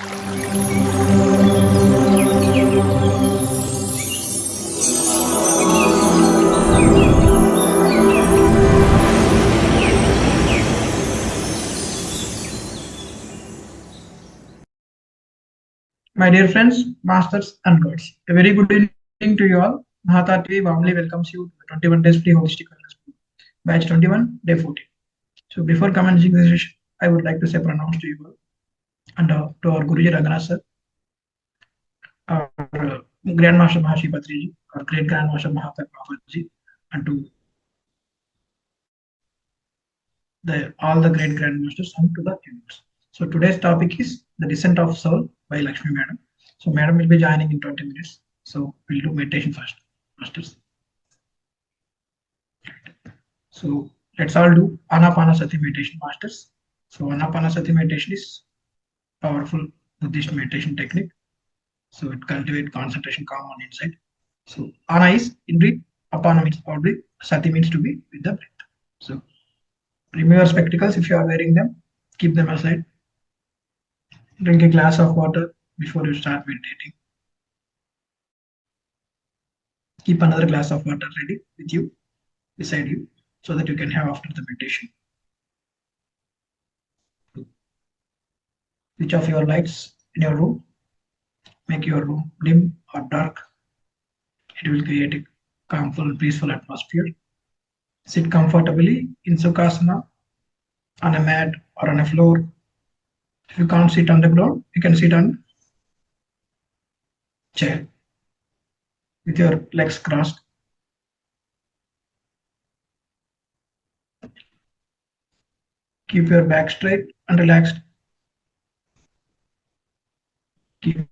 My dear friends, masters, and gods, a very good evening to you all. Mahavatar TV warmly welcomes you to the 21 days free holistic wellness program, batch 21, day 14. So, before commencing the session, I would like to say pronounce to you all and to our Guruji Raghunath sir, our Grandmaster Mahashi Patriji, our great Grandmaster Mahavatar Babaji, and to all the great grandmasters and to the universe. So, today's topic is The Descent of Soul by Lakshmi Madam. So, Madam will be joining in 20 minutes. So, we'll do meditation first, masters. So let's all do Anapanasati meditation, masters. So Anapanasati meditation is powerful Buddhist meditation technique. So it cultivates concentration, calm on inside. So Ana is in breathe, Apana means out breathe, Sati means to be with the breath. So remove your spectacles if you are wearing them, keep them aside. Drink a glass of water before you start meditating. Keep another glass of water ready with you, beside you, so that you can have after the meditation. Switch off your lights in your room. Make your room dim or dark. It will create a calmful and peaceful atmosphere. Sit comfortably in Sukhasana, on a mat or on a floor. If you can't sit on the ground, you can sit on chair with your legs crossed. Keep your back straight and relaxed. Keep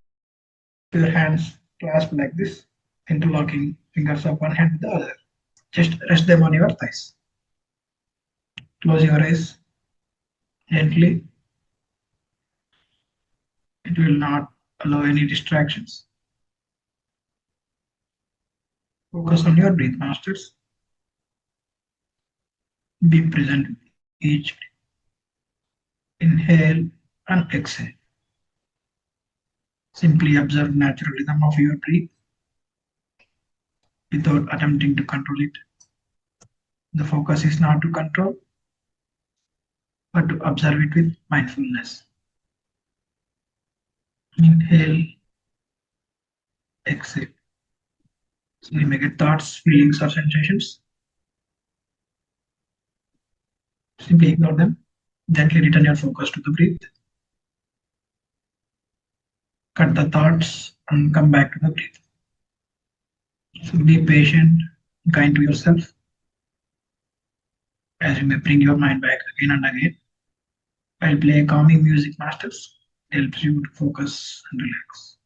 your hands clasped like this, interlocking fingers of one hand with the other. Just rest them on your thighs. Close your eyes gently. It will not allow any distractions. Focus on your breath, masters. Be present with each breath. Inhale and exhale. Simply observe natural rhythm of your breath without attempting to control it. The focus is not to control, but to observe it with mindfulness. Inhale, exhale. So you may get thoughts, feelings, or sensations. Simply ignore them. Gently return your focus to the breath. Cut the thoughts and come back to the breath. So be patient, kind to yourself, as you may bring your mind back again and again. I'll play calming music, masters. It helps you to focus and relax.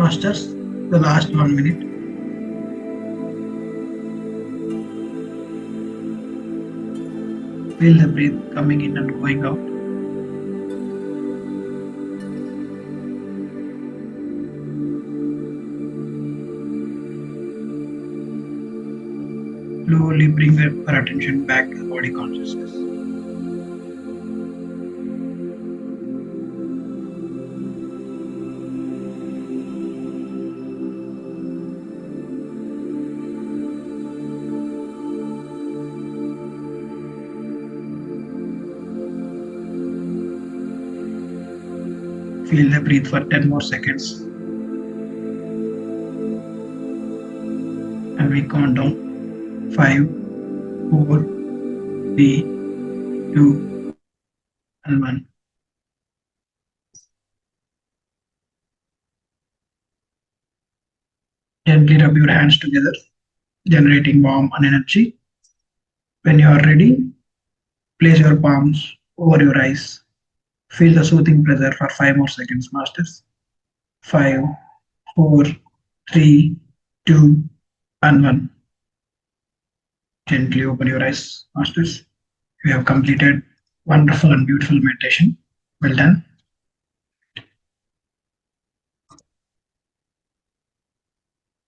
Masters, the last 1 minute. Feel the breath coming in and going out. Slowly bring your attention back to the body consciousness. Feel the breath for 10 more seconds. And we count down 5, 4, 3, 2, and 1. Gently rub your hands together, generating warmth and energy. When you are ready, place your palms over your eyes. Feel the soothing pressure for 5 more seconds, masters. 5, 4, 3, 2, and 1. Gently open your eyes, masters. You have completed wonderful and beautiful meditation. Well done.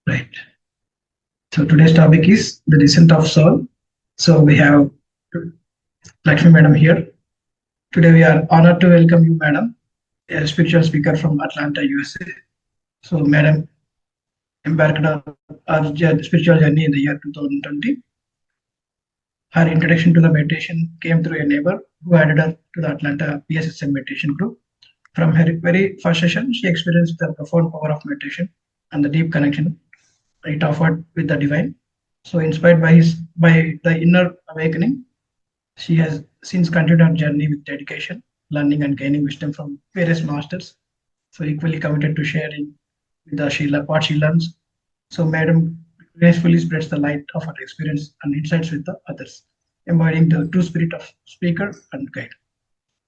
Right. So today's topic is the descent of soul. So we have Lakshmi Madam here. Today we are honored to welcome you, Madam, a spiritual speaker from Atlanta, USA. So Madam embarked on our spiritual journey in the year 2020. Her introduction to the meditation came through a neighbor who added her to the Atlanta PSSM meditation group. From her very first session, she experienced the profound power of meditation and the deep connection it offered with the divine. So inspired by the inner awakening, she has since continued her journey with dedication, learning and gaining wisdom from various masters. So equally committed to sharing with the what she learns. So Madam gracefully spreads the light of her experience and insights with the others, embodying the true spirit of speaker and guide.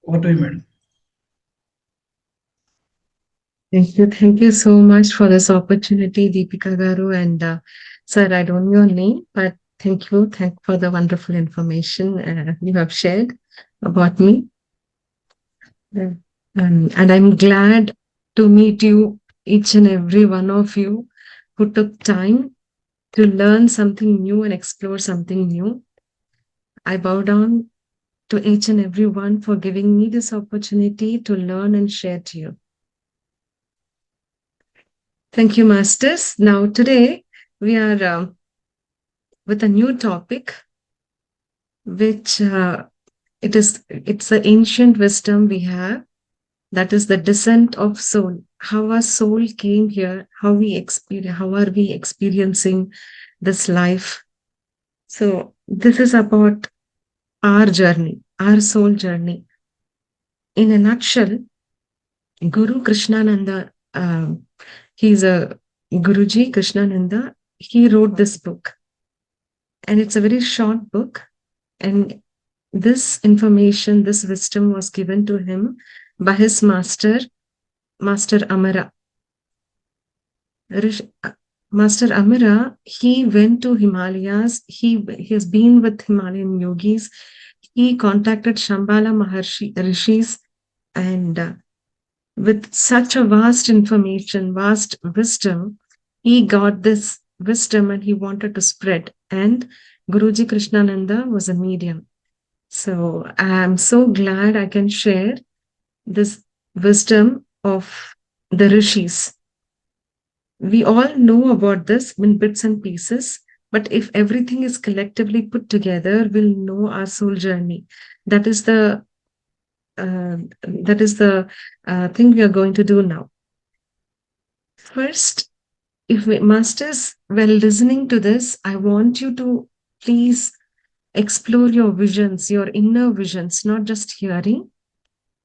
Over to you, Madam. Thank you so much for this opportunity, Deepika Garu. And sir, I don't know your name, but thank you. Thank for the wonderful information you have shared about me. And I'm glad to meet you, each and every one of you who took time to learn something new and explore something new. I bow down to each and every one for giving me this opportunity to learn and share to you. Thank you, Masters. Now, today we are with a new topic, which it's the ancient wisdom we have. That is the descent of soul. How our soul came here, how are we experiencing this life. So this is about our journey, our soul journey. In a nutshell, Guru Krishnananda, he's a Guruji Krishnananda, he wrote this book. And it's a very short book. And this information, this wisdom was given to him by his master, Master Amara. Master Amara, he went to Himalayas. He has been with Himalayan yogis. He contacted Shambhala Maharshi rishis, and with such a vast information, vast wisdom, he got this wisdom and he wanted to spread. And Guruji Krishnananda was a medium. So I'm so glad I can share this wisdom of the rishis. We all know about this in bits and pieces, but if everything is collectively put together, we'll know our soul journey. That is the thing we are going to do now. First, if we masters, while listening to this, I want you to please explore your visions, your inner visions, not just hearing,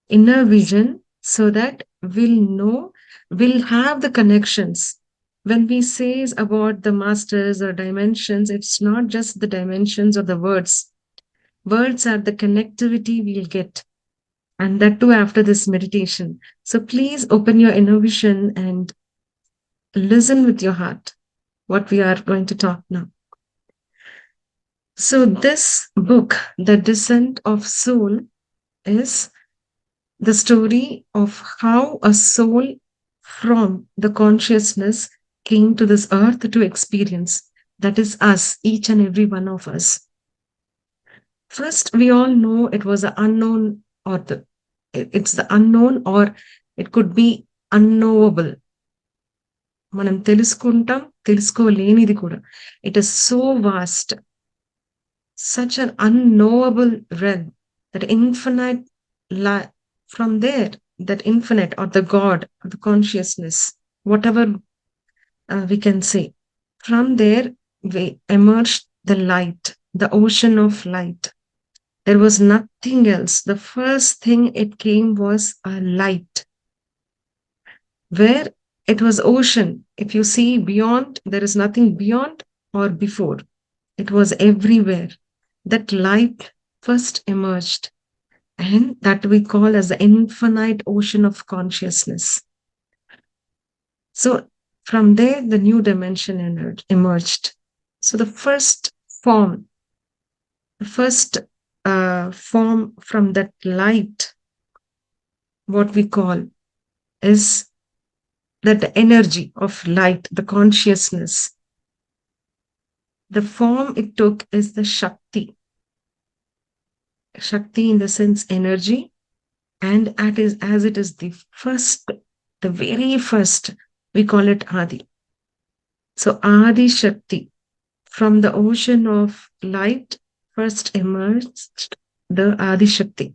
inner vision, so that we'll have the connections. When we say about the masters or dimensions, it's not just the dimensions of the words. Words are the connectivity we'll get. And that too after this meditation. So please open your inner vision and listen with your heart what we are going to talk now. So, this book, The Descent of Soul, is the story of how a soul from the consciousness came to this earth to experience. That is us, each and every one of us. First, we all know it was an unknown, or it's the unknown, or it could be unknowable. మనం తెలుసుకుంటాం, తెలుసుకోలేనిది కూడా. It is so vast, such an unknowable realm, that infinite from there, that infinite or the God or the consciousness, whatever we can say, from there we emerged the light, the ocean of light. There was nothing else. The first thing it came was a light, where it was ocean. If you see beyond, there is nothing beyond or before. It was everywhere. That light first emerged, and that we call as the infinite ocean of consciousness. So from there, the new dimension emerged. So the first form from that light, what we call is that energy of light, the consciousness. The form it took is the Shakti. Shakti in the sense energy, and as it is the first, the very first, we call it Adi. So Adi Shakti, from the ocean of light, first emerged the Adi Shakti.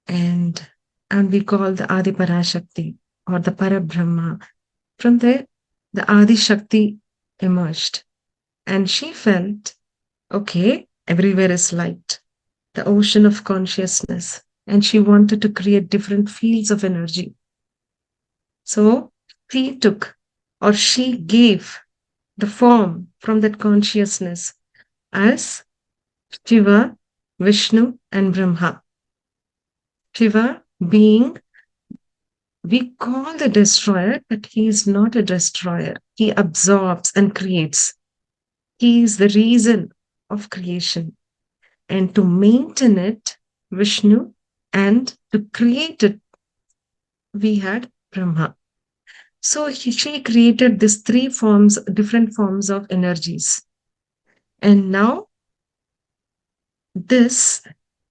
And we call the Adi Parashakti or the Parabrahma. From there, the Adi Shakti emerged. And she felt, okay, everywhere is light, the ocean of consciousness. And she wanted to create different fields of energy. So she took, or she gave the form from that consciousness as Shiva, Vishnu, and Brahma. Shiva being, we call the destroyer, but he is not a destroyer. He absorbs and creates. He is the reason of creation. And to maintain it, Vishnu, and to create it, we had Brahma. So she created these three forms, different forms of energies. And now, this,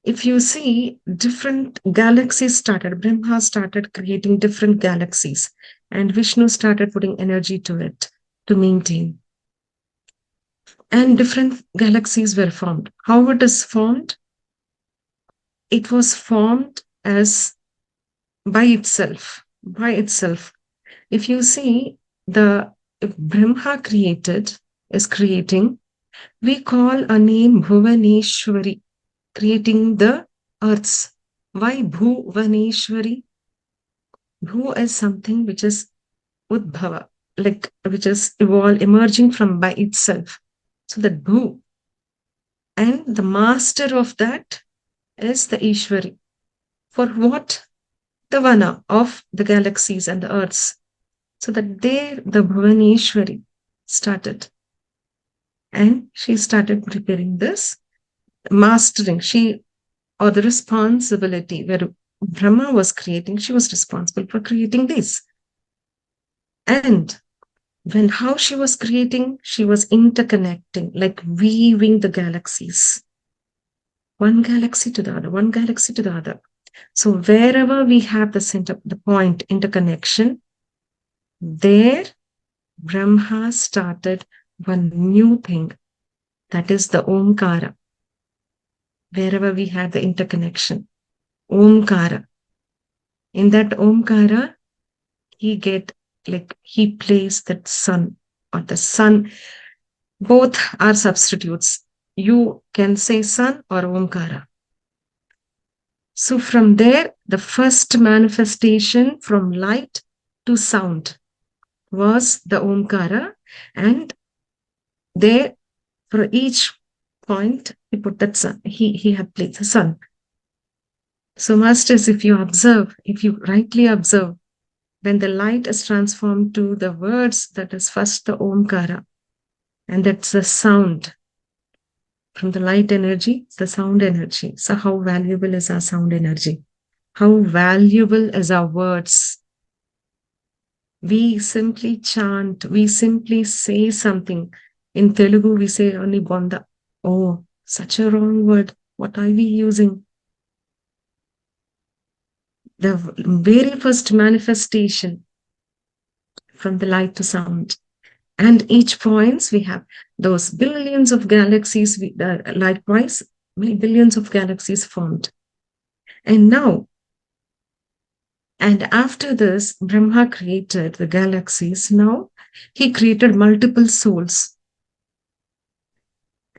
if you see, different galaxies started. Brahma started creating different galaxies, and Vishnu started putting energy to it to maintain. And different galaxies were formed. How it is formed? It was formed as by itself. By itself. If you see, if Brahma is creating, we call a name Bhuvaneshwari, creating the earths. Why Bhuvaneshwari? Bhu is something which is Udbhava, like which is emerging from by itself. So that Bhu. And the master of that is the Ishwari. For what? The Vana of the galaxies and the earths. So that there the Bhuvaneshwari started. And she started preparing this, mastering, or the responsibility, where Brahma was creating, she was responsible for creating this. And how she was creating, she was interconnecting, like weaving the galaxies. One galaxy to the other, one galaxy to the other. So wherever we have the center, the point, interconnection, there Brahma started one new thing, that is the Omkara. Wherever we had the interconnection, Omkara. In that Omkara, he placed that sun, or the sun. Both are substitutes. You can say sun or Omkara. So from there, the first manifestation from light to sound was the Omkara, and there, for each point, he put that sun. He had placed the sun. So masters, if you rightly observe, when the light is transformed to the words, that is first the Omkara, and that's the sound. From the light energy, the sound energy. So, how valuable is our sound energy? How valuable is our words? We simply chant, we simply say something. In Telugu, we say only bonda. Oh, such a wrong word. What are we using? The very first manifestation from the light to sound. And each points, we have those billions of galaxies, likewise, billions of galaxies formed. And now, and after this, Brahma created the galaxies. Now, he created multiple souls.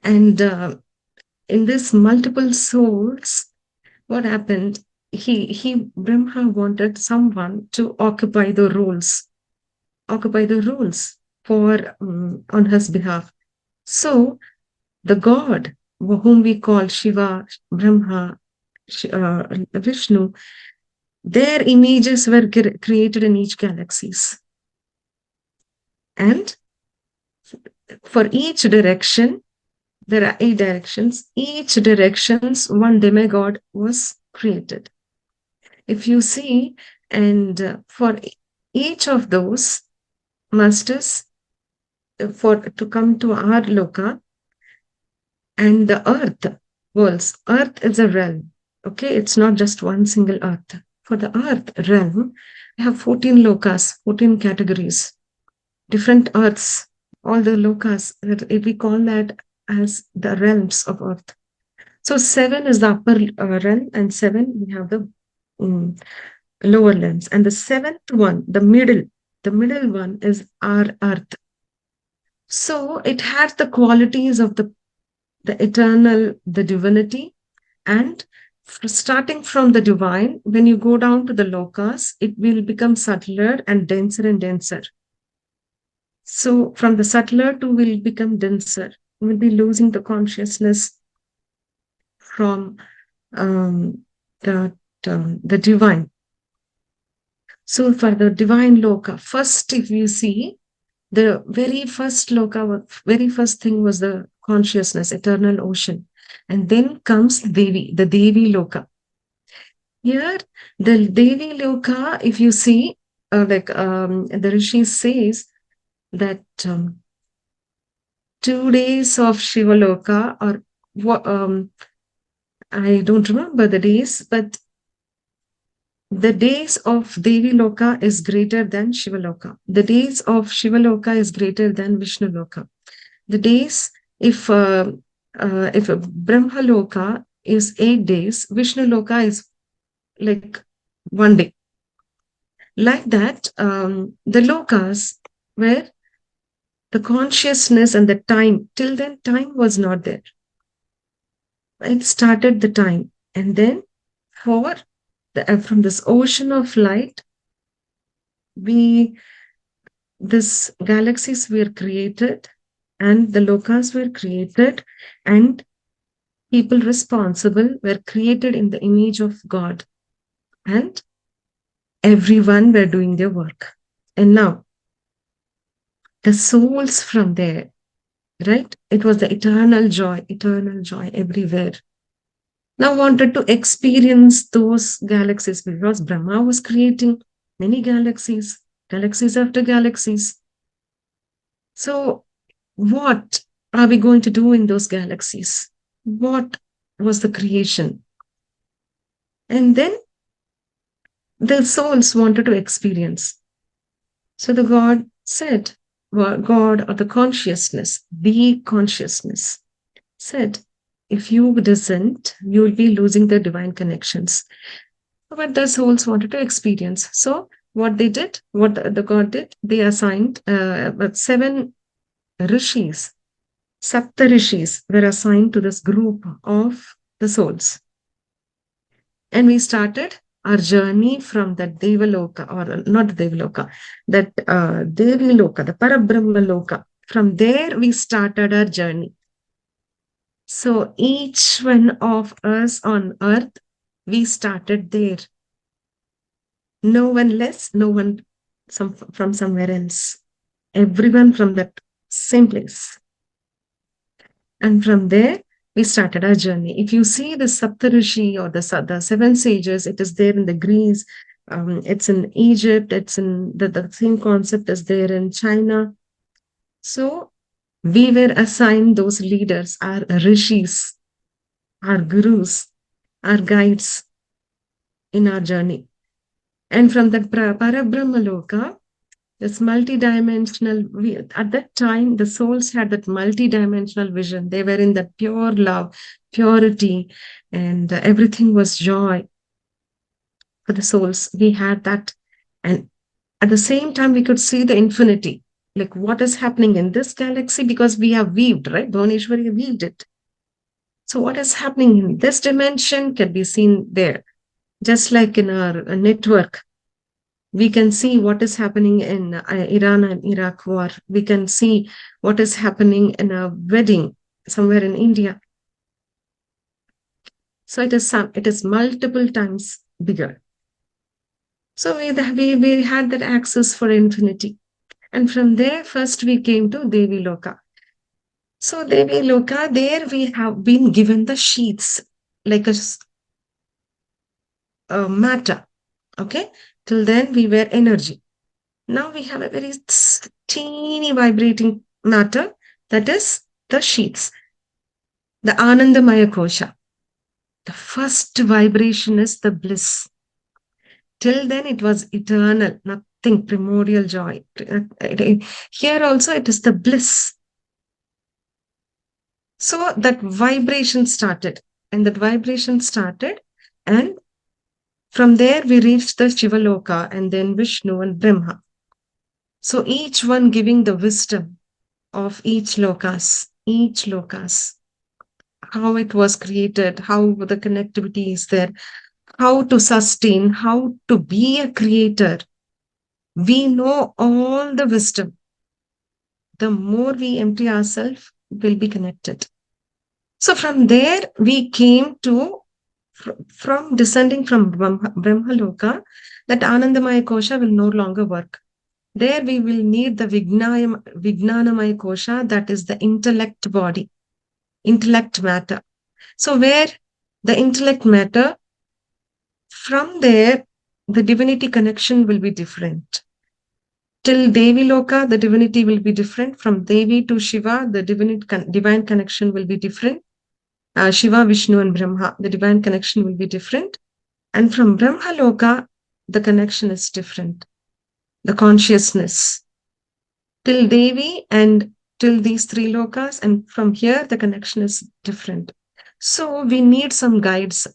And in this multiple souls, what happened? Brahma wanted someone to occupy the roles for on his behalf. So the god whom we call Shiva, Brahma, Vishnu, their images were created in each galaxies. And for each direction, there are 8 directions. Each directions, one demigod was created. If you see, and for each of those masters, to come to our loka, and the earth worlds. Earth is a realm. Okay, it's not just one single earth. For the earth realm, we have 14 lokas, 14 categories, different earths, all the lokas. We call that as the realms of earth. So 7 is the upper realm, and 7 we have the lower realms. And the 7th one, the middle one is our earth. So it has the qualities of the eternal, the divinity, and starting from the divine, when you go down to the lokas, it will become subtler and denser and denser. So from the subtler to will become denser. We'll be losing the consciousness from the divine. So for the divine loka, first, if you see, the very first loka, very first thing was the consciousness, eternal ocean. And then comes Devi, the Devi loka. Here, the Devi loka, if you see, the Rishi says that 2 days of Shiva loka, or I don't remember the days, but the days of Devi Loka is greater than Shiva Loka. The days of Shiva Loka is greater than Vishnu Loka. The days, if Brahma Loka is 8 days, Vishnu Loka is like 1 day. Like that, the lokas where the consciousness and the time, till then time was not there. It started the time, and then from this ocean of light, this galaxies were created, and the lokas were created, and people responsible were created in the image of God, and everyone were doing their work. And now the souls from there, right? It was the eternal joy everywhere. Now wanted to experience those galaxies, because Brahma was creating many galaxies after galaxies. So what are we going to do in those galaxies? What was the creation? And then the souls wanted to experience. So the God said, God, or the consciousness said, if you doesn't, you will be losing the divine connections. But the souls wanted to experience. So what they did, what the God did, they assigned 7 rishis, Sapta rishis were assigned to this group of the souls. And we started our journey from that Devaloka, or not Devaloka, that Devi Loka, the Parabrahma Loka. From there, we started our journey. So each one of us on earth, we started there. No one less, no one from somewhere else. Everyone from that same place. And from there, we started our journey. If you see the Saptarishi or the seven sages, it is there in the Greece, it's in Egypt, it's in the same concept is there in China. So we were assigned those leaders, our rishis, our gurus, our guides in our journey. And from that Parabrahmaloka, this multidimensional, at that time, the souls had that multidimensional vision. They were in that pure love, purity, and everything was joy for the souls. We had that. And at the same time, we could see the infinity, like what is happening in this galaxy, because we have weaved, right? Bhuvneshwari weaved it. So what is happening in this dimension can be seen there. Just like in our network, we can see what is happening in Iran and Iraq war. We can see what is happening in a wedding somewhere in India. So it is multiple times bigger. So we had that access for infinity. And from there, first we came to Devi Loka. So Devi Loka, there we have been given the sheets, like a matter. Okay. Till then we were energy. Now we have a very teeny vibrating matter, that is the sheets, the Anandamaya Kosha. The first vibration is the bliss. Till then it was eternal, nothing, primordial joy. Here also it is the bliss. So that vibration started, and and from there we reached the Shivaloka and then Vishnu and Brahma. So each one giving the wisdom of each lokas, how it was created, how the connectivity is there, how to sustain, how to be a creator. We know all the wisdom. The more we empty ourselves, we'll be connected. So from there, we came to, from descending from Brahma Loka, that Anandamaya Kosha will no longer work. There we will need the Vijnanamaya Kosha, that is the intellect body, intellect matter. So where the intellect matter, from there, the divinity connection will be different. Till Devi Loka, the divinity will be different. From Devi to Shiva, the divine connection will be different. Shiva, Vishnu, and Brahma, the divine connection will be different. And from Brahma Loka, the connection is different. The consciousness. Till Devi and till these three lokas, and from here, the connection is different. So we need some guides.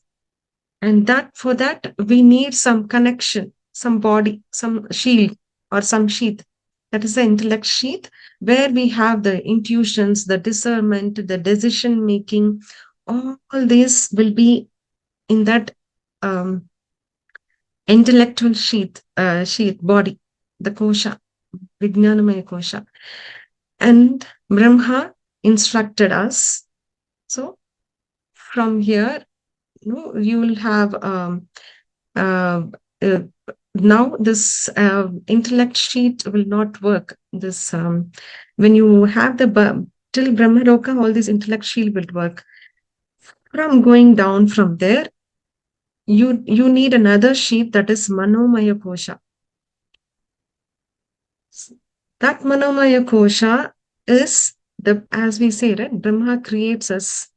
And for that, we need some connection, some body, some shield or some sheath. That is the intellect sheath, where we have the intuitions, the discernment, the decision making. All this will be in that intellectual sheath body, the kosha, Vijnanamaya Kosha. And Brahma instructed us. So from here, you will have now this intellect sheet will not work. This when you have the till Brahma Loka, all this intellect sheet will work. From going down from there, you need another sheet, that is Manomaya Kosha. That Manomaya Kosha is as we say, right? Brahma creates us.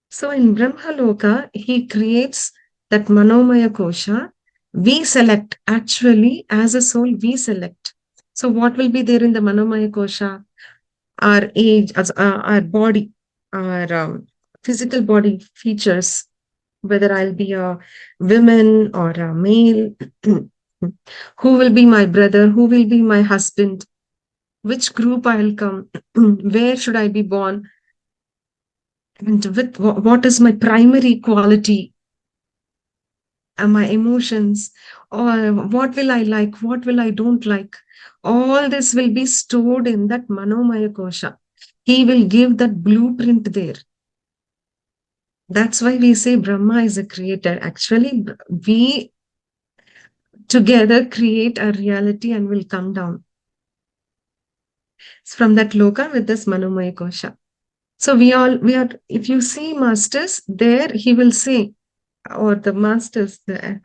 So in Brahma Loka, he creates that Manomaya Kosha. We select, actually, as a soul, we select. So what will be there in the Manomaya Kosha? Our age, our body, our physical body features, whether I'll be a woman or a male, who will be my brother, who will be my husband, which group I'll come, where should I be born, and with what is my primary quality, and my emotions, or what will I like, what will I don't like. All this will be stored in that Manomaya Kosha. He will give that blueprint there. That's why we say Brahma is a creator. Actually, together create a reality and will come down from that loka with this Manomaya Kosha. So we are, if you see masters there, he will say, or the masters there,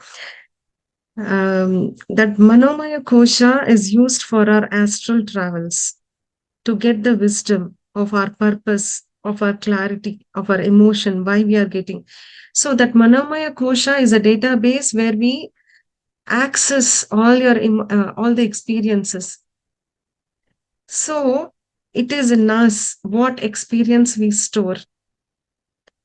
that Manomaya Kosha is used for our astral travels to get the wisdom of our purpose, of our clarity, of our emotion, why we are getting. So that Manomaya Kosha is a database where we access all the experiences. So it is in us what experience we store.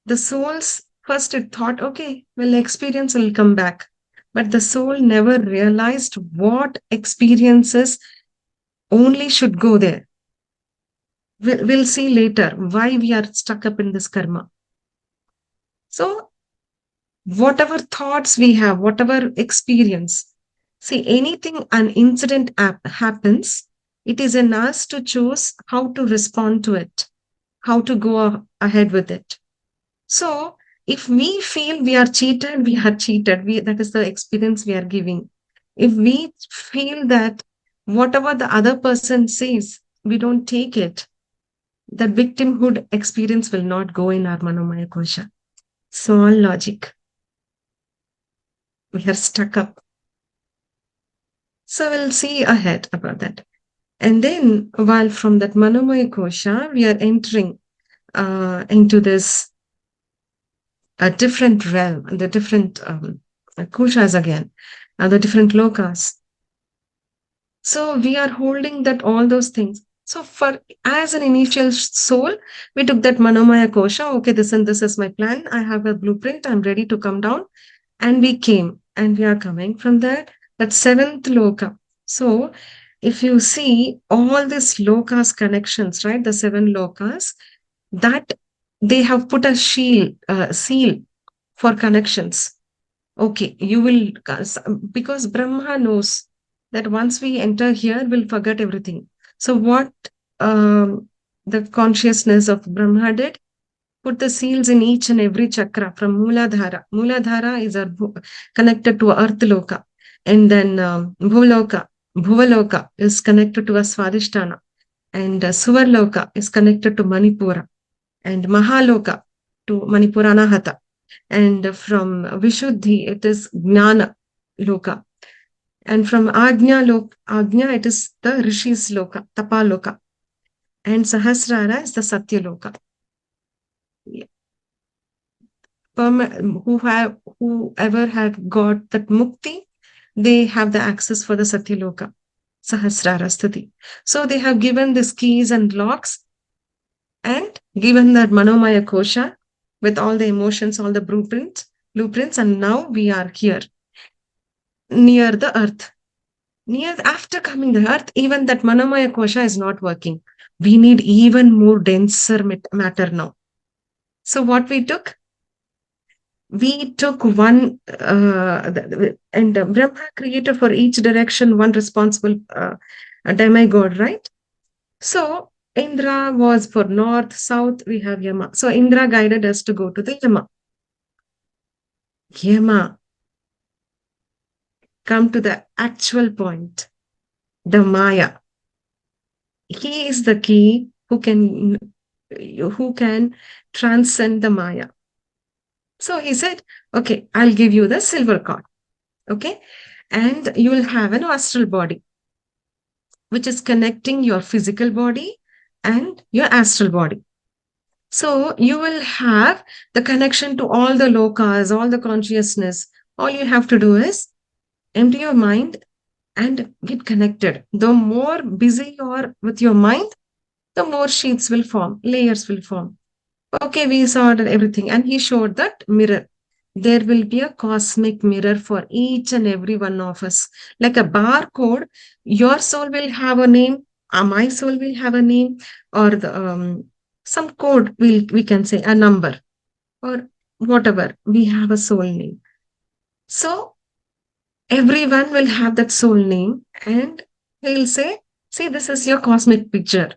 The soul's first it thought, okay, well, experience will come back. But the soul never realized what experiences only should go there. We'll see later why we are stuck up in this karma. So, whatever thoughts we have, whatever experience, see, anything, an incident happens, it is in us to choose how to respond to it, how to go ahead with it. So, if we feel we are cheated, we are cheated. That is the experience we are giving. If we feel that whatever the other person says, we don't take it, the victimhood experience will not go in our Manomaya Kosha. So, all logic. We are stuck up. So, we'll see ahead about that. And then, while from that Manomaya Kosha, we are entering into this a different realm, the different koshas again, the different lokas. So we are holding that all those things. So for as an initial soul, we took that Manomaya Kosha. Okay, this and this is my plan. I have a blueprint. I'm ready to come down. And we came and we are coming from that seventh loka. So if you see all these lokas connections, right? The seven lokas, that they have put a seal for connections. Okay, you will, because Brahma knows that once we enter here, we'll forget everything. So, what the consciousness of Brahma did, put the seals in each and every chakra from Mooladhara. Mooladhara is connected to Earth Loka, and then Bhuvaloka is connected to a Swadhisthana, and Suvarloka is connected to Manipura, and Mahaloka to Manipuranahata. And from Vishuddhi, it is Jnana Loka. And from Agnya, it is the Rishis Loka, Tapaloka. And Sahasrara is the Satya Loka. Whoever had got that mukti, they have the access for the Satya Loka, Sahasrara Sthiti. So they have given these keys and locks and given that Manomaya Kosha with all the emotions, all the blueprints, and now we are here near the earth. After coming the earth, even that Manomaya Kosha is not working. We need even more denser matter now. So what we took? We took one, and Brahma created for each direction one responsible demigod, right? So Indra was for north, south, we have Yama. So Indra guided us to go to the Yama. Yama, come to the actual point, the Maya. He is the key who can transcend the Maya. So he said, okay, I'll give you the silver cord. Okay. And you will have an astral body, which is connecting your physical body and your astral body. So you will have the connection to all the lokas, all the consciousness. All you have to do is empty your mind and get connected. The more busy you are with your mind, the more sheets will form, layers will form. Okay, we saw everything. And he showed that mirror. There will be a cosmic mirror for each and every one of us. Like a barcode, your soul will have a name, my soul will have a name, or the some code, we can say a number, or whatever. We have a soul name. So everyone will have that soul name, and he'll say, see, this is your cosmic picture.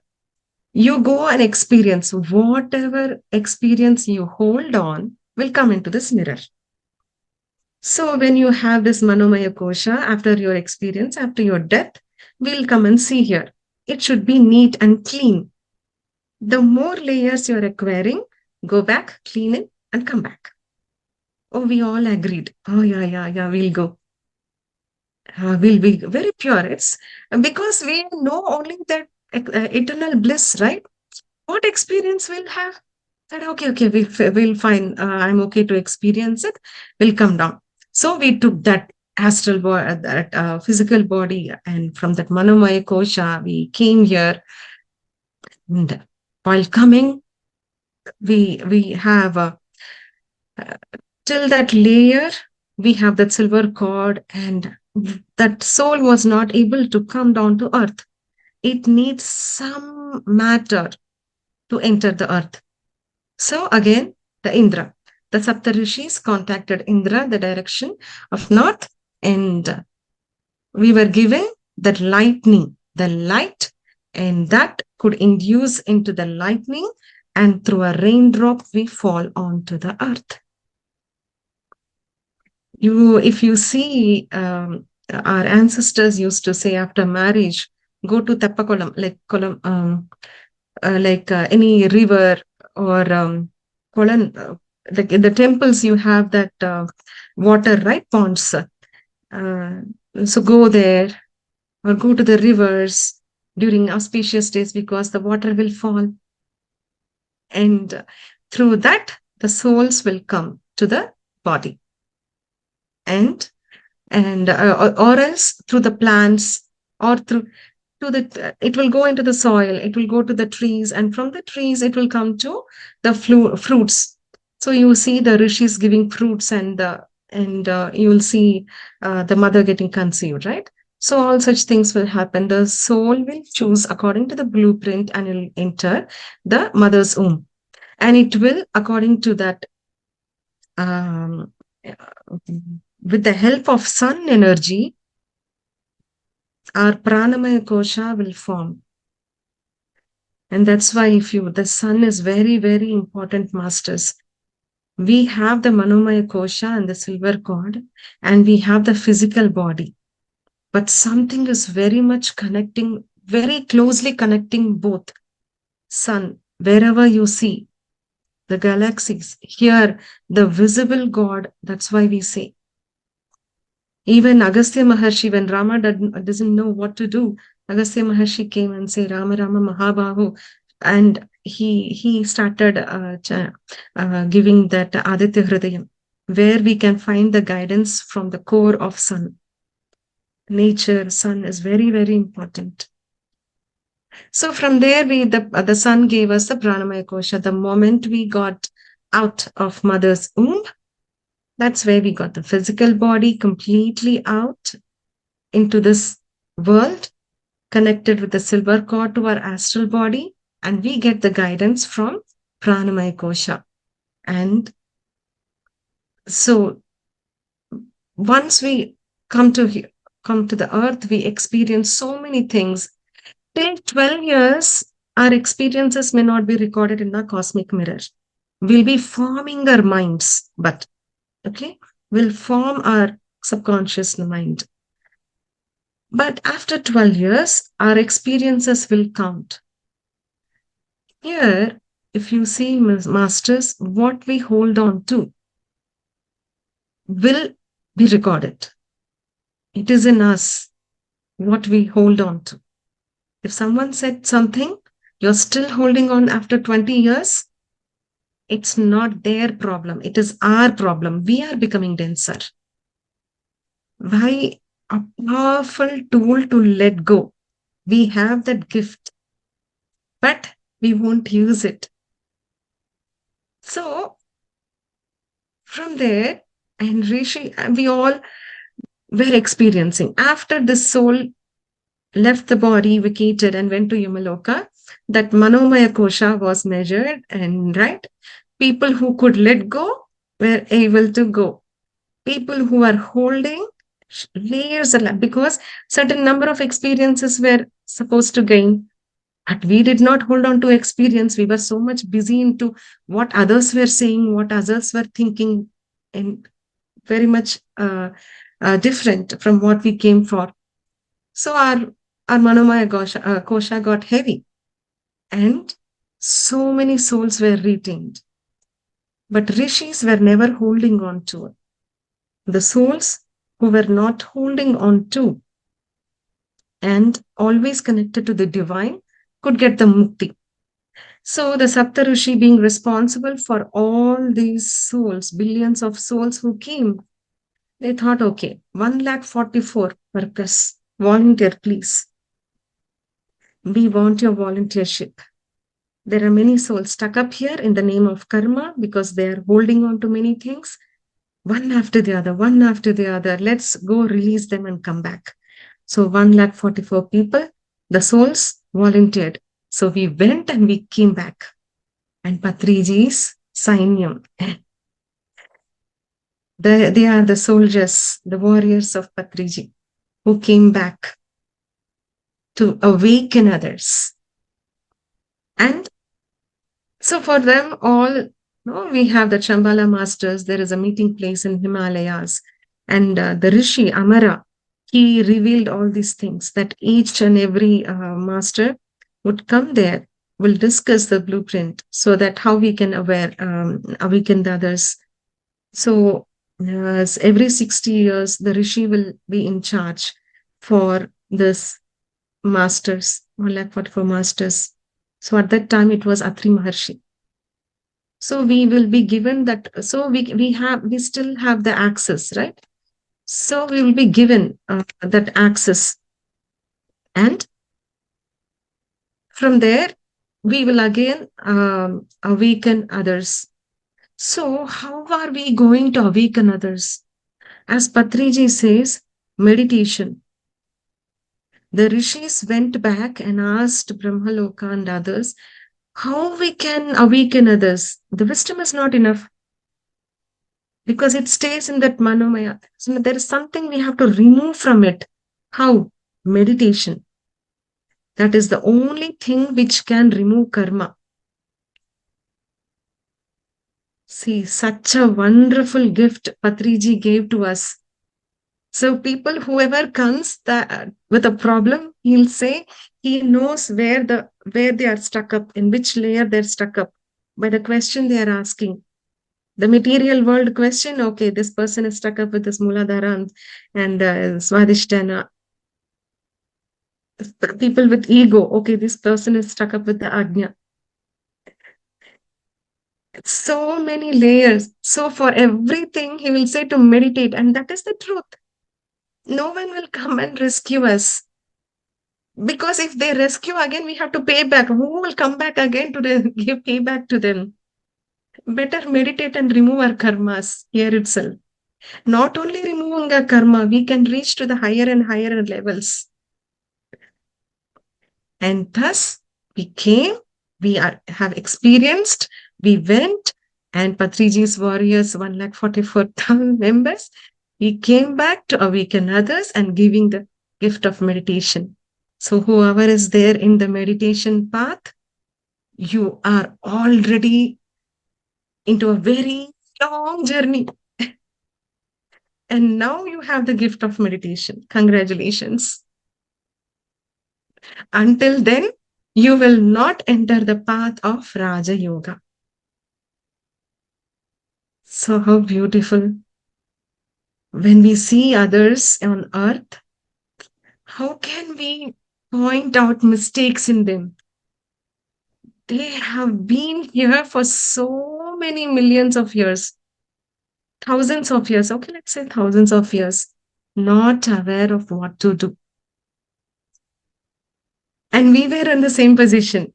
You go and experience whatever experience you hold on will come into this mirror. So when you have this Manomaya Kosha, after your experience, after your death, we'll come and see here. It should be neat and clean. The more layers you're acquiring, go back, clean it, and come back. Oh, we all agreed. Oh, yeah, we'll go. We'll be very pure. It's because we know only that eternal bliss, right? What experience we'll have? That okay, we'll fine. I'm okay to experience it. We'll come down. So we took that astral body, that physical body, and from that Manomaya Kosha, we came here. And while coming, we have till that layer, we have that silver cord, and that soul was not able to come down to earth. It needs some matter to enter the earth. So again, the Indra, the Saptarishis contacted Indra, the direction of north, and we were given that lightning, the light, and that could induce into the lightning, and through a raindrop we fall onto the earth. If you see, our ancestors used to say after marriage, go to Teppakolam, like any river or kolan, like in the temples you have that water, right? Ponds. So go there or go to the rivers during auspicious days because the water will fall. And through that, the souls will come to the body. And or else through the plants or through to the it will go into the soil, it will go to the trees, and from the trees it will come to the fruits. So you see the rishis giving fruits, and you will see the mother getting conceived, right? So all such things will happen. The soul will choose according to the blueprint and it will enter the mother's womb, and it will according to that, um, with the help of sun energy, our pranamaya kosha will form. And that's why the sun is very, very important, masters. We have the manomaya kosha and the silver cord, and we have the physical body. But something is very much connecting, very closely connecting both. Sun, wherever you see, the galaxies, here, the visible God, that's why we say. Even Agastya Maharshi, when Rama doesn't know what to do, Agastya Maharshi came and said, Rama Rama Mahabahu, and he started giving that Aditya Hridayam, where we can find the guidance from the core of sun. Nature, sun is very, very important. So from there, the sun gave us the Pranamaya Kosha. The moment we got out of mother's womb, that's where we got the physical body completely out into this world, connected with the silver cord to our astral body, and we get the guidance from Pranamaya Kosha. And so once we come to the earth, we experience so many things. Till 12 years, our experiences may not be recorded in the cosmic mirror. We'll be forming our minds, but okay, we'll form our subconscious mind. But after 12 years, our experiences will count. Here, if you see, masters, what we hold on to will be recorded. It is in us what we hold on to. If someone said something, you're still holding on after 20 years, it's not their problem. It is our problem. We are becoming denser. Why? A powerful tool to let go. We have that gift, but we won't use it. So from there, and Rishi, we all were experiencing. After this soul left the body, vacated, and went to Yamaloka, that Manomaya Kosha was measured, and right, people who could let go were able to go. People who are holding layers because certain number of experiences were supposed to gain, but we did not hold on to experience. We were so much busy into what others were saying, what others were thinking, and very much different from what we came for. So our Manomaya Kosha got heavy, and so many souls were retained. But rishis were never holding on to it. The souls who were not holding on to and always connected to the divine could get the mukti. So the Saptarushi, being responsible for all these souls, billions of souls who came, they thought, okay, 144 workers, volunteer, please. We want your volunteership. There are many souls stuck up here in the name of karma because they are holding on to many things. One after the other, one after the other. Let's go release them and come back. So 144 people, the souls volunteered. So we went and we came back. And Patriji's Sainyam. They are the soldiers, the warriors of Patriji, who came back to awaken others. And so for them all, we have the Chambala masters. There is a meeting place in Himalayas. And the Rishi, Amara, he revealed all these things that each and every master would come there, will discuss the blueprint so that how we can awaken the others. So every 60 years, the Rishi will be in charge for this masters, 144 masters. So at that time, it was Atri Maharshi. So we will be given that. So we still have the access, right? So we will be given that access, and from there we will again awaken others. So how are we going to awaken others? As Patriji says, meditation. The rishis went back and asked Brahmaloka and others how we can awaken others. The wisdom is not enough because it stays in that manomaya. So there is something we have to remove from it. How? Meditation. That is the only thing which can remove karma. See, such a wonderful gift Patriji gave to us. So people, whoever comes with a problem, he'll say he knows where they are stuck up, in which layer they're stuck up by the question they are asking. The material world question, okay, this person is stuck up with this Muladhara and Swadhisthana. People with ego, okay, this person is stuck up with the Agnya. So many layers. So for everything, he will say to meditate, and that is the truth. No one will come and rescue us. Because if they rescue again, we have to pay back. Who will come back again to give payback to them? Better meditate and remove our karmas here itself. Not only removing our karma, we can reach to the higher and higher levels. And thus, we came, have experienced, we went, and Patriji's warriors, 144,000 members, we came back to awaken others and giving the gift of meditation. So whoever is there in the meditation path, you are already into a very long journey. And now you have the gift of meditation. Congratulations. Until then, you will not enter the path of Raja Yoga. So how beautiful. When we see others on earth, how can we point out mistakes in them? They have been here for so many millions of years, thousands of years. Okay, let's say thousands of years, not aware of what to do. And we were in the same position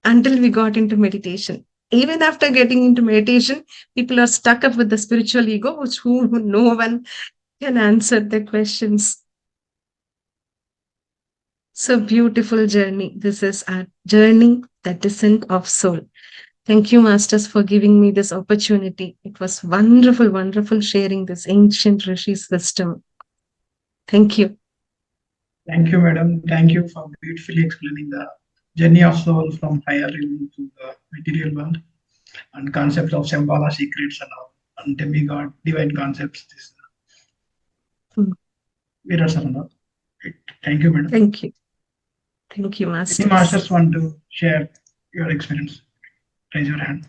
until we got into meditation. Even after getting into meditation, people are stuck up with the spiritual ego, who no one can answer their questions. So beautiful journey. This is a journey, the descent of soul. Thank you, Masters, for giving me this opportunity. It was wonderful, wonderful sharing this ancient Rishi's wisdom. Thank you. Thank you, madam. Thank you for beautifully explaining the journey of soul from higher realm to the material world and concepts of Shambhala secrets and all. and demigod, divine concepts. This Mm. mirrors around. Thank you, madam. Thank you. Thank you, Any masters. masters want to share your experience? Raise your hand.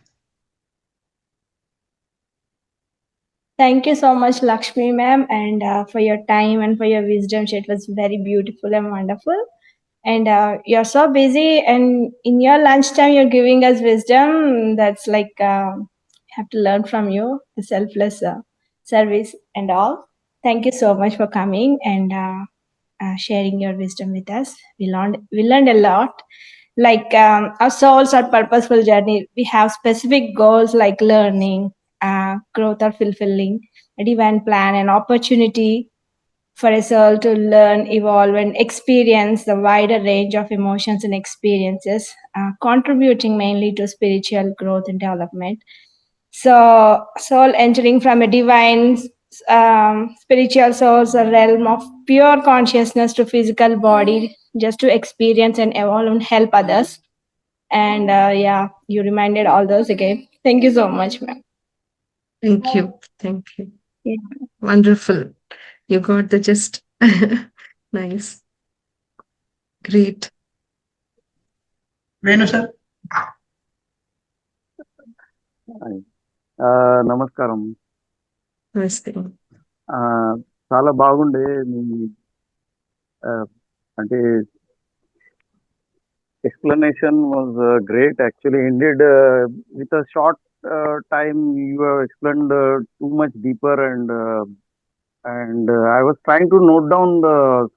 Thank you so much, Lakshmi ma'am, and for your time and for your wisdom. It was very beautiful and wonderful. And you're so busy, and in your lunchtime, you're giving us wisdom. That's like have to learn from you the selfless service and all. Thank you so much for coming and sharing your wisdom with us. We learned a lot. Like our souls are purposeful journey. We have specific goals like learning, growth, or fulfilling a divine plan, and opportunity for a soul to learn, evolve, and experience the wider range of emotions and experiences, contributing mainly to spiritual growth and development. So, soul entering from a divine spiritual source, a realm of pure consciousness to physical body, just to experience and evolve and help others. And yeah, you reminded all those again. Thank you so much, ma'am. Thank you. Thank you. Yeah. Wonderful. You got the gist. Nice. Great. Venu sir. నమస్కారం. Namaste. చాలా బాగుండే మీ అంటే explanation was great. Actually, indeed, with a short time, you have explained too much deeper, and I was trying to note down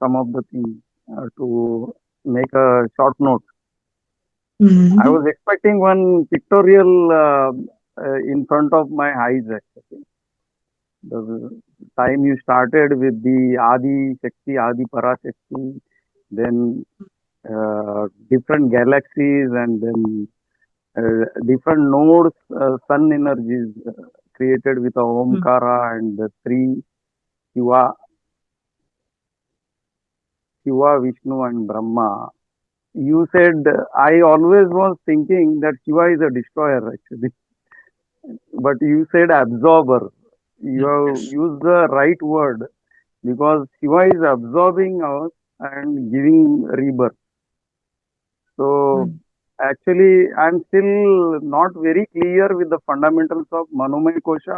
some of the things to make a short note. I was expecting one pictorial in front of my eyes. Actually, the time you started with the Adi Shakti, Adi Parashakti, then different galaxies, and then different nodes, sun energies created with a Omkara and the three Shiva, Vishnu, and Brahma. You said, I always was thinking that Shiva is a destroyer actually, but you said absorber. You have used the right word, because Shiva is absorbing us and giving rebirth. So actually, I'm still not very clear with the fundamentals of Manomaya Kosha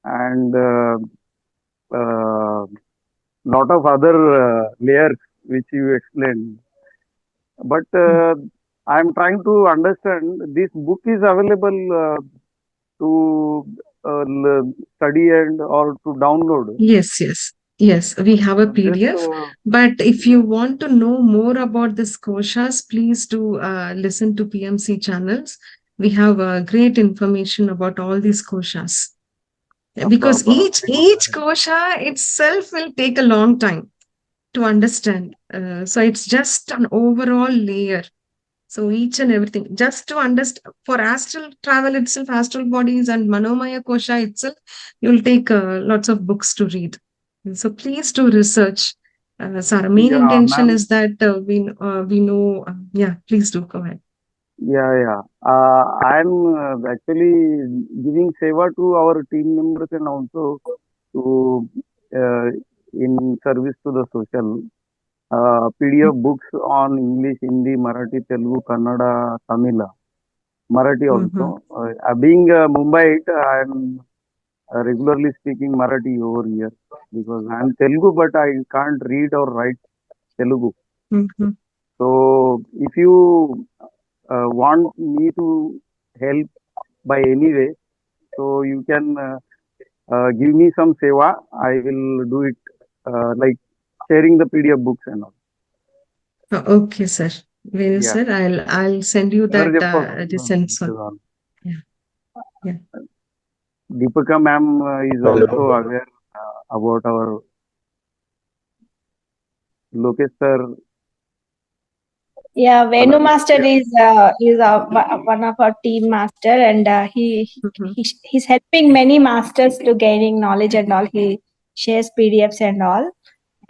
and lot of other layers which you explained. But I'm trying to understand. This book is available to study and or to download. Yes, we have a PDF. But if you want to know more about this koshas, please do listen to PMC channels. We have great information about all these koshas. Because each kosha itself will take a long time to understand. So it's just an overall layer. So each and everything, just to understand, for astral travel itself, astral bodies and Manomaya Kosha itself, you'll take lots of books to read. So please do research. So our main intention is that we know. Yeah, please do go ahead. Yeah. I'm actually giving seva to our team members and also to in service to the social. PDF books on English, Hindi, Marathi, Telugu, Kannada, Tamil, Marathi also. Being Mumbaite, I'm regularly speaking Marathi over here, because I'm Telugu, but I can't read or write Telugu. So if you want me to help by any way, so you can give me some seva. I will do it like sharing the PDF books and all. Okay, sir. Venu, sir, I'll send you that distance one. Yeah. Deepika ma'am is also aware about our Lokesh sir. Yeah, Venu master is one of our team master, and he's helping many masters to gaining knowledge and all. He shares PDFs and all,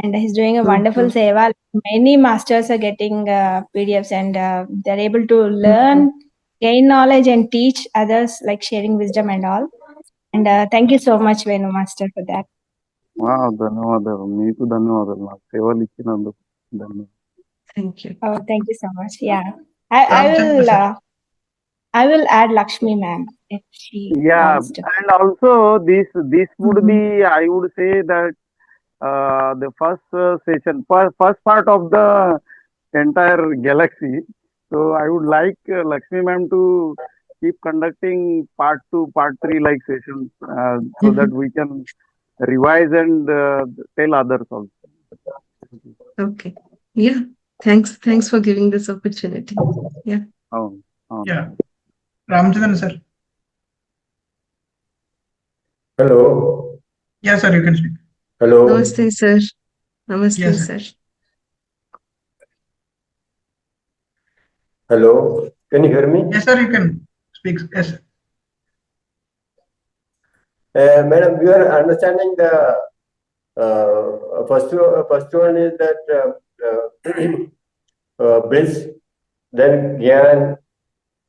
and he's doing a wonderful seva. Many masters are getting PDFs, and they're able to learn, gain knowledge, and teach others, like sharing wisdom and all. And thank you so much, Venu Master, for that. ధన్యవాదాలు మీకు ధన్యవాదాలు నాకు సేవలు ఇచ్చినందుకు ధన్యవాదాలు. Thank you. Oh, thank you so much. Yeah, I will add Lakshmi ma'am if she wants to. And also this would be, I would say that the first session, first part of the entire galaxy. So I would like Lakshmi ma'am to keep conducting part 2, part 3 like sessions so that we can revise and tell others also. Okay. Yeah. Thanks for giving this opportunity. Yeah. Yeah. Ramchandran sir. Hello. Yes, sir, you can speak. Hello. Namaste, sir. Namaste, Yes, sir. Hello. Can you hear me? Yes, sir, you can speak. Yes, sir. Madam, we are understanding the first one is that bliss, then gyan,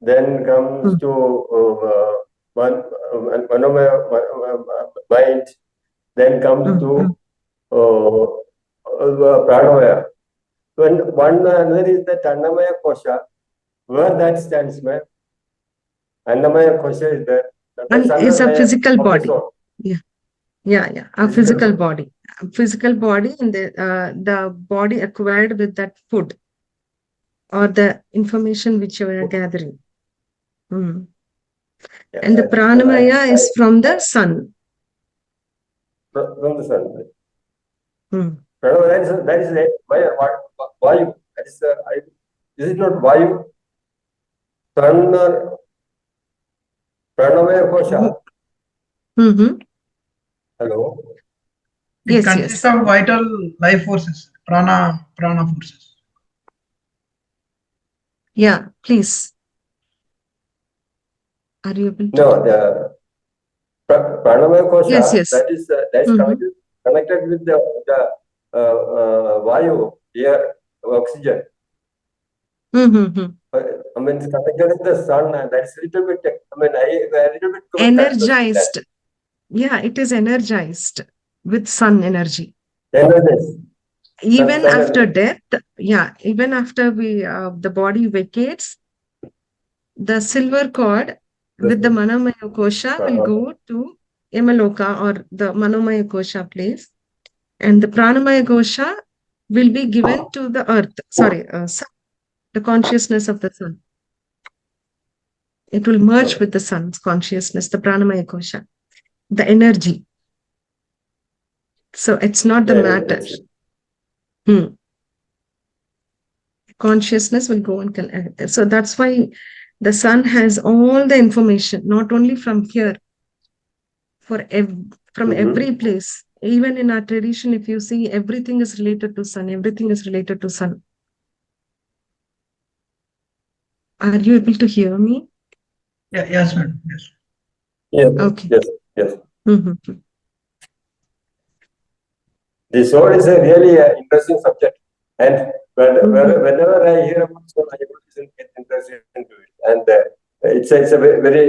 then comes to mind, then comes to pranamaya. When one another is the annamaya kosha, where that stands, ma'am? Annamaya kosha is there. It's a physical body. Yeah. A physical body. Physical body, and the body acquired with that food or the information which you are gathering. And the pranamaya is from the sun. From the sun. That is Vayu. That is is it not Vayu? Sun or Pranamaya kosha? Hello. It consists of vital life forces, prana forces. Yeah, please. Are you able to? No, the pranamaya kosha. Yes. That is connected with the Vayu, air, oxygen. I mean, it's connected with the sun, and that's a little bit. I mean, a little bit energized. Yeah, it is energized with sun energy. Energized. Even after death, even after the body vacates, the silver cord with the Manomaya Kosha will go to Yamaloka or the Manomaya Kosha place, and the Pranamaya Kosha will be given to the earth. Sun, the consciousness of the sun. It will merge with the sun's consciousness, the Pranamaya Kosha, the energy. So it's not the matter. Consciousness will go and connect. So that's why the sun has all the information, not only from here, from every place. Even in our tradition, if you see, everything is related to sun. Everything is related to sun. Are you able to hear me? Yes, madam. Yes. Yes. Okay. Yes. The soul is a really interesting subject, and whenever I hear about soul, I get interested into it, and it's a very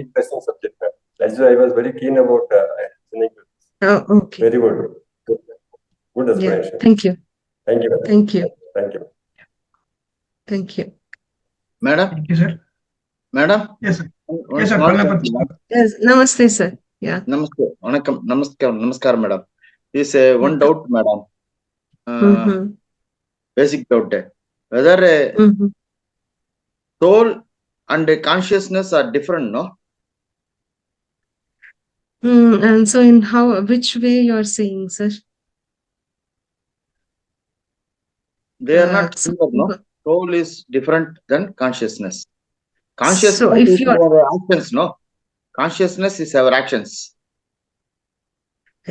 interesting subject. That's why I was very keen about listening to this. Okay. Very good. Good explanation. Yeah. Thank you. Thank you. Thank you. Thank you. Thank you. Madam. Thank you, sir. Madam. Yes, sir. Yes, sir. Yes. Namaste, sir. Yeah. Namaste. Namaskar, madam. This one doubt, madam. Basic doubt. Whether soul and consciousness are different, no? And so in which way you are saying, sir? They are not similar, no? Soul is different than consciousness. Consciousness is our actions, no? Consciousness is our actions.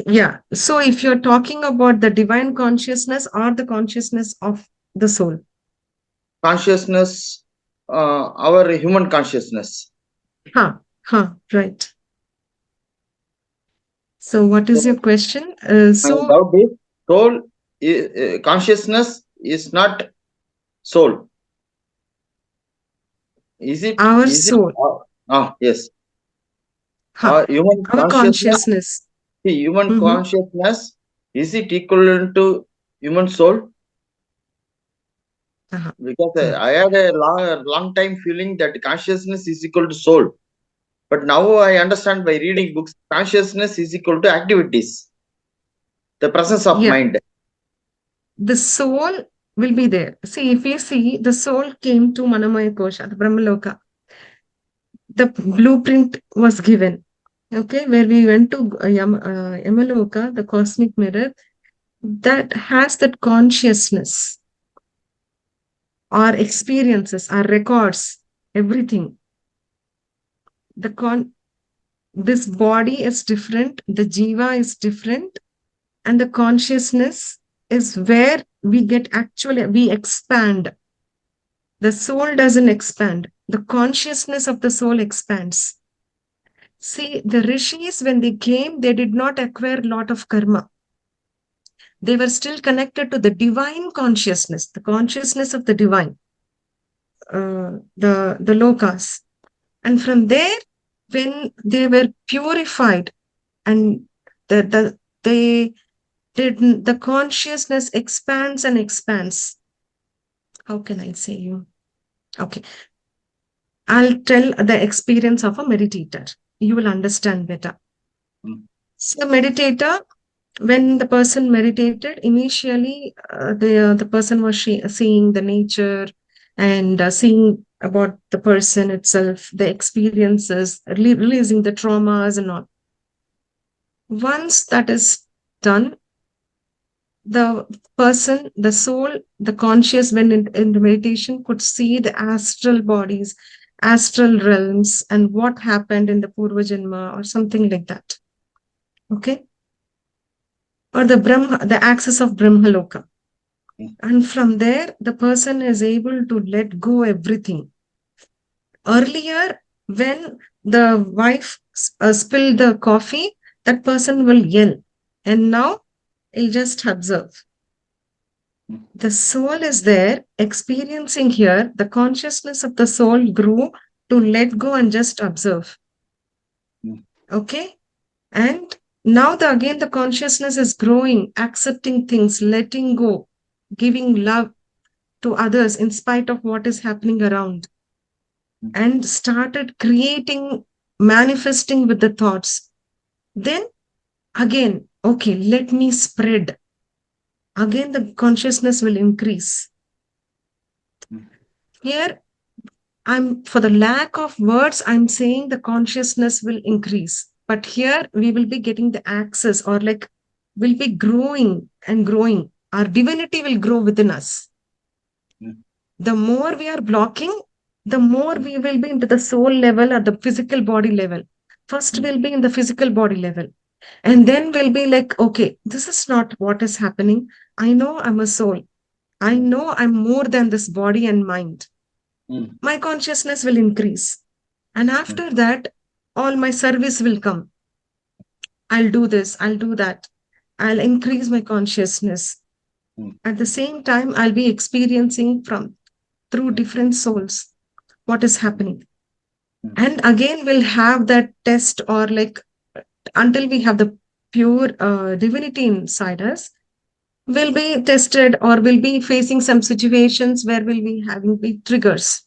Yeah. So if you're talking about the divine consciousness or the consciousness of the soul? Consciousness, our human consciousness. Right. So what is your question? Doubt is soul, consciousness is not soul. Is it our soul? Yes. Human Our consciousness. consciousness. See, human consciousness, is it equivalent to human soul? Because I had a long time feeling that consciousness is equal to soul. But now I understand by reading books, consciousness is equal to activities, the presence of mind. The soul will be there. See, if you see, the soul came to Manomaya Kosha, the Brahmaloka. The blueprint was given. Okay, where we went to Yamaloka, the cosmic mirror, that has that consciousness, our experiences, our records, everything. This body is different, the jiva is different, and the consciousness is where we expand. The soul doesn't expand. The consciousness of the soul expands. See, the rishis, when they came, they did not acquire a lot of karma. They were still connected to the divine consciousness, the consciousness of the divine, the lokas. And from there, when they were purified and the consciousness expands and expands. How can I say you? Okay. I'll tell the experience of a meditator. You will understand better. So, meditator, when the person meditated, initially the person was seeing the nature and seeing about the person itself, the experiences, releasing the traumas and all. Once that is done, the person, the soul, the conscious, when in the meditation, could see the astral bodies, astral realms, and what happened in the Purva Janma or something like that. Okay? Or the axis of Brahmaloka. And from there, the person is able to let go everything. Earlier, when the wife spilled the coffee, that person will yell. And now, he'll just observe. The soul is there, experiencing here, the consciousness of the soul grew to let go and just observe. Okay? And now again the consciousness is growing, accepting things, letting go, giving love to others in spite of what is happening around. And started creating, manifesting with the thoughts. Then again, okay, let me spread. Again, the consciousness will increase. Here, for the lack of words, I'm saying the consciousness will increase. But here, we will be getting the access, or will be growing and growing. Our divinity will grow within us. The more we are blocking, the more we will be into the soul level or the physical body level. First, we'll be in the physical body level. And then we'll be like, okay, this is not what is happening. I know I'm a soul. I know I'm more than this body and mind. My consciousness will increase. And after that, all my service will come. I'll do this, I'll do that. I'll increase my consciousness. At the same time, I'll be experiencing through different souls what is happening. And again, we'll have that test, or until we have the pure divinity inside us, we'll be tested, or we'll be facing some situations where we'll be having triggers.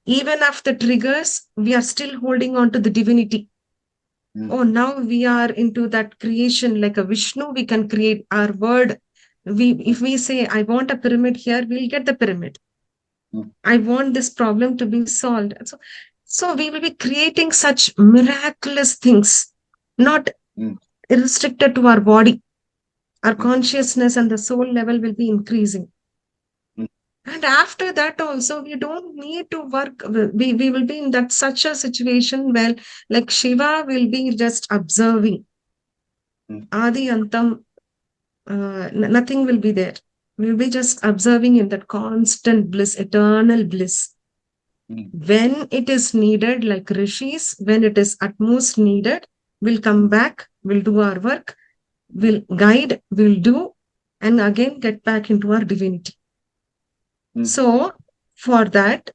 Even after triggers, we are still holding on to the divinity. Oh, now we are into that creation, like a Vishnu, we can create our word. If we say, I want a pyramid here, we'll get the pyramid. I want this problem to be solved. So we will be creating such miraculous things, not restricted to our body. Our consciousness and the soul level will be increasing. And after that also, we don't need to work. We will be in such a situation where Shiva will be just observing. Adi Antam, nothing will be there. We'll be just observing in that constant bliss, eternal bliss. When it is needed, like rishis, when it is at most needed, we'll come back, we'll do our work, we'll guide, we'll do, and again get back into our divinity. So, for that,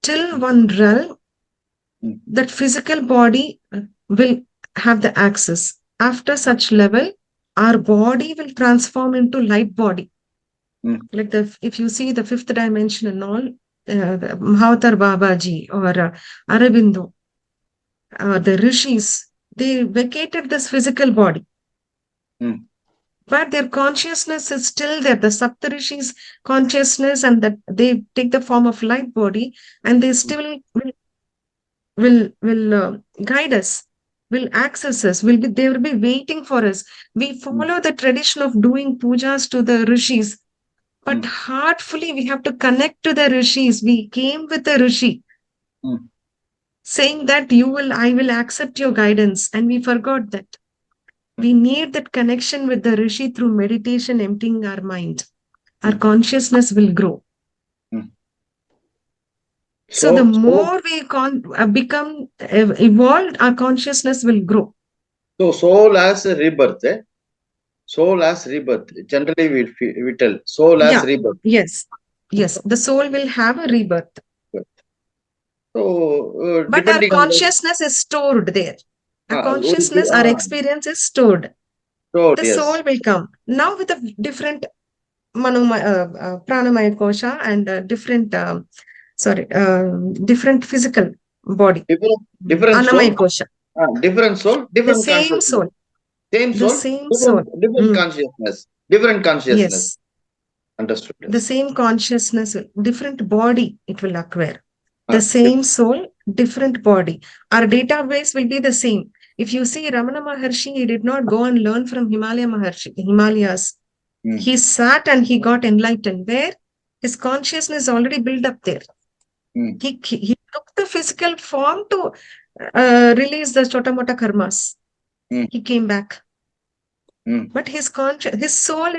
till one realm, that physical body will have the access. After such level, our body will transform into light body. Like if you see the fifth dimension and all, the Mahavatar Babaji or Aurobindo, the rishis, they vacated this physical body. But their consciousness is still there. The Saptarishis' consciousness, and that they take the form of light body, and they still will guide us, will access us, they will be waiting for us. We follow the tradition of doing pujas to the rishis, but heartfully we have to connect to the rishis. We came with the rishi, saying that I will accept your guidance, and we forgot that. We need that connection with the rishi through meditation, emptying our mind. Our consciousness will grow. So the more we become evolved, our consciousness will grow. So soul as a rebirth. Soul as rebirth. Generally, we tell soul as rebirth. Yes. The soul will have a rebirth. So, but our consciousness is stored there. Our consciousness, our experience is stored. The soul will come. Now with a different pranamaya kosha and different different physical body. Different Annamaya soul. kosha. Different soul, different the same soul. Same soul, different consciousness. Different consciousness. Yes. Understood. The same consciousness, different body it will acquire. The same soul, different body. Our database will be the same. If you see Ramana Maharshi, he did not go and learn from Himalayas. He sat and he got enlightened. Where his consciousness already built up there. He took the physical form to release the chota-mota karmas. He came back. But his soul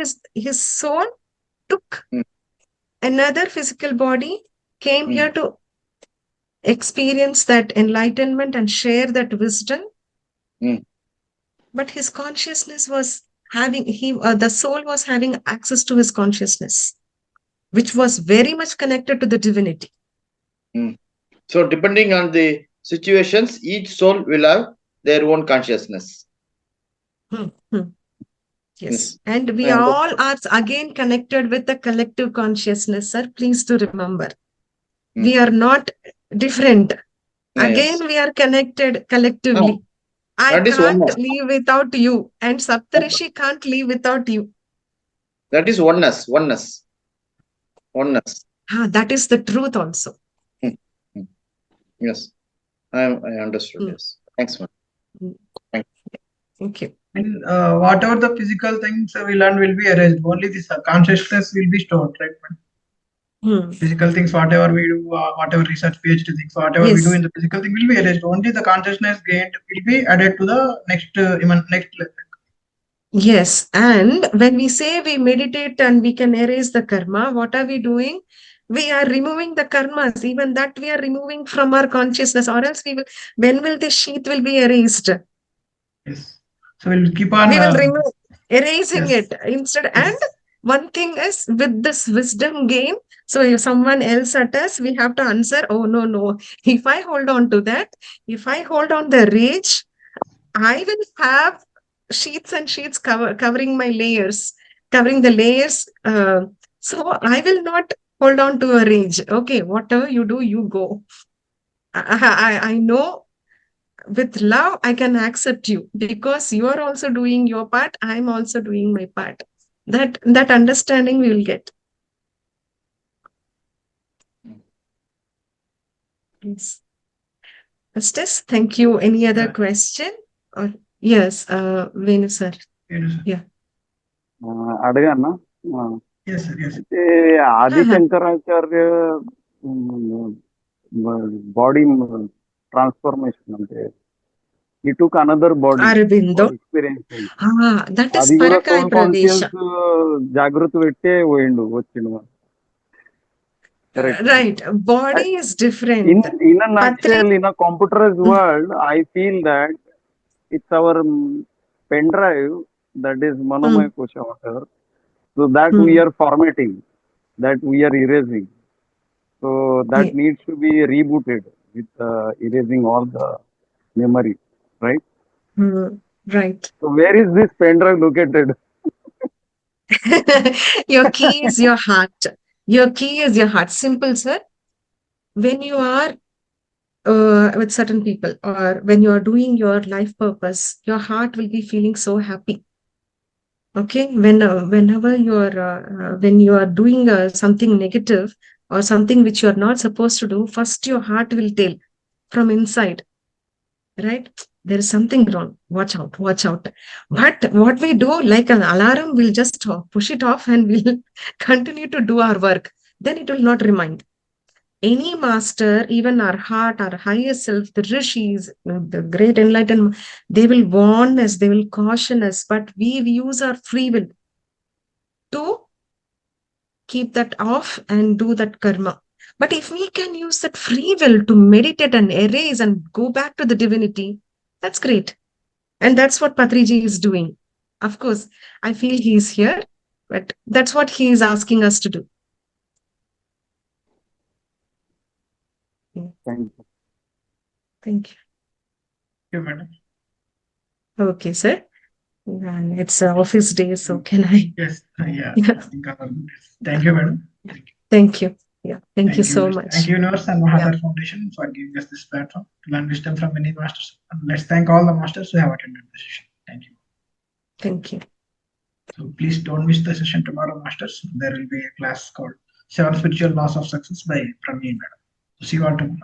took another physical body, came here to experience that enlightenment and share that wisdom. But his consciousness was having, the soul was having access to his consciousness, which was very much connected to the divinity. So depending on the situations, each soul will have their own consciousness. Yes. And we all are again connected with the collective consciousness, sir. Please to remember. We are not different. Again, we are connected collectively. I can't live without you, and Saptarishi can't live without you. That is oneness. That is the truth also. Yes, I understood. Yes, thanks, man. Thank you. And whatever the physical things we learn will be erased. Only this consciousness will be stored, right? Physical things, whatever we do, whatever research, PhD things, whatever we do in the physical thing will be erased. Only the consciousness gained will be added to the next level. Yes, and when we say we meditate and we can erase the karma, what are we doing? We are removing the karmas, even that we are removing from our consciousness, or else when will the sheath will be erased? Yes. So we'll keep on. We will erasing it instead. And one thing is with this wisdom gain, so if someone else utters, we have to answer, oh, no. If I hold on to that, if I hold on the rage, I will have sheets and sheets covering my layers, covering the layers. So I will not hold on to a rage. Okay, whatever you do, you go. I know with love, I can accept you because you are also doing your part. I'm also doing my part. That understanding we will get. Yes. Justice, thank you. Any other question? Or yes, Venu sir. Yeah. Adagana. Yes, sir. Yes. Adi Shankaracharya body transformation. He took another body Aurobindo. for experiencing. That is Parakai Pravesha. Jagrut vette voyindu vachindu. Right. Body is different. In a nutshell, in a computerized world, I feel that it's our pen drive that is Manomaya Kosha whatever. So that we are formatting, that we are erasing. So that needs to be rebooted with erasing all the memory. right? Right. So where is this pen drive located? Your key is your heart. Your key is your heart. Simple, sir. When you are with certain people or when you are doing your life purpose, your heart will be feeling so happy. Okay, whenever when you are doing something negative or something which you are not supposed to do, first your heart will tell from inside, right? There is something wrong. Watch out, watch out. But what we do, like an alarm, we'll just push it off and we'll continue to do our work. Then it will not remind. Any master, even our heart, our higher self, the rishis, the great enlightened, they will warn us, they will caution us, but we use our free will to keep that off and do that karma. But if we can use that free will to meditate and erase and go back to the divinity, that's great. And that's what Patriji is doing. Of course, I feel he's here, but that's what he is asking us to do. Thank you. Thank you. Thank you, madam. Okay, sir. And it's an office day, so can I? Yes, yeah. Yeah. Thank you, madam. Thank you. Yeah. Thank you so much. Thank you, Universe and Mahavatar Foundation, for giving us this platform to learn wisdom from many masters. And let's thank all the masters who have attended the session. Thank you. Thank you. So please don't miss the session tomorrow, masters. There will be a class called 7 Spiritual Laws of Success by Praveen, madam. So see you all tomorrow.